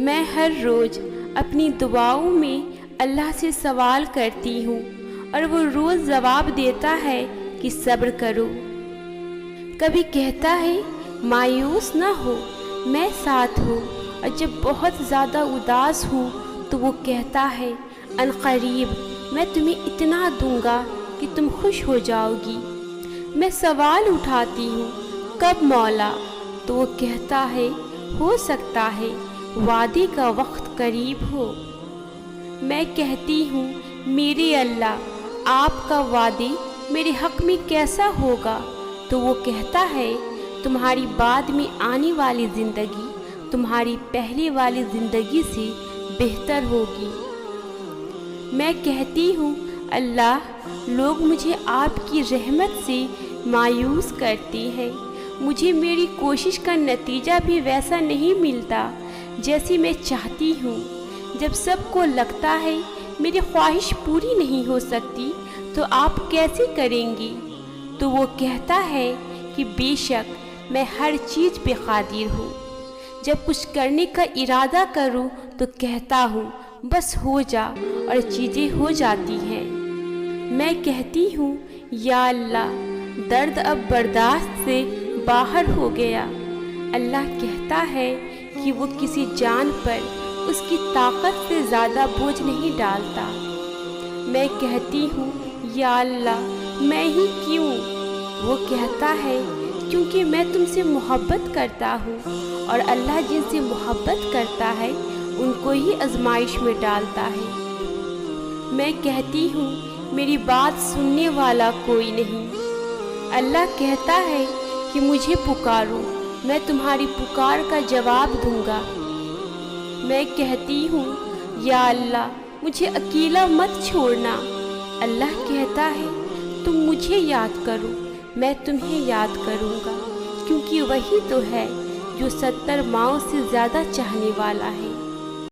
میں ہر روز اپنی دعاؤں میں اللہ سے سوال کرتی ہوں اور وہ روز جواب دیتا ہے کہ صبر کرو۔ کبھی کہتا ہے مایوس نہ ہو، میں ساتھ ہوں، اور جب بہت زیادہ اداس ہوں تو وہ کہتا ہے عنقریب میں تمہیں اتنا دوں گا کہ تم خوش ہو جاؤ گی۔ میں سوال اٹھاتی ہوں کب مولا؟ تو وہ کہتا ہے ہو سکتا ہے وعدے کا وقت قریب ہو۔ میں کہتی ہوں میرے اللہ آپ کا وعدے میرے حق میں کیسا ہوگا؟ تو وہ کہتا ہے تمہاری بعد میں آنے والی زندگی تمہاری پہلے والی زندگی سے بہتر ہوگی۔ میں کہتی ہوں اللہ لوگ مجھے آپ کی رحمت سے مایوس کرتے ہیں، مجھے میری کوشش کا نتیجہ بھی ویسا نہیں ملتا جیسی میں چاہتی ہوں۔ جب سب کو لگتا ہے میری خواہش پوری نہیں ہو سکتی تو آپ کیسے کریں گی؟ تو وہ کہتا ہے کہ بے شک میں ہر چیز پہ قادر ہوں۔ جب کچھ کرنے کا ارادہ کروں تو کہتا ہوں بس ہو جا، اور چیزیں ہو جاتی ہیں۔ میں کہتی ہوں یا اللہ درد اب برداشت سے باہر ہو گیا۔ اللہ کہتا ہے کہ وہ کسی جان پر اس کی طاقت سے زیادہ بوجھ نہیں ڈالتا۔ میں کہتی ہوں یا اللہ میں ہی کیوں؟ وہ کہتا ہے کیونکہ میں تم سے محبت کرتا ہوں، اور اللہ جن سے محبت کرتا ہے ان کو ہی آزمائش میں ڈالتا ہے۔ میں کہتی ہوں میری بات سننے والا کوئی نہیں۔ اللہ کہتا ہے کہ مجھے پکارو، میں تمہاری پکار کا جواب دوں گا۔ میں کہتی ہوں یا اللہ مجھے اکیلا مت چھوڑنا۔ اللہ کہتا ہے تم مجھے یاد کرو، میں تمہیں یاد کروں گا، کیونکہ وہی تو ہے جو 70 ماؤں سے زیادہ چاہنے والا ہے۔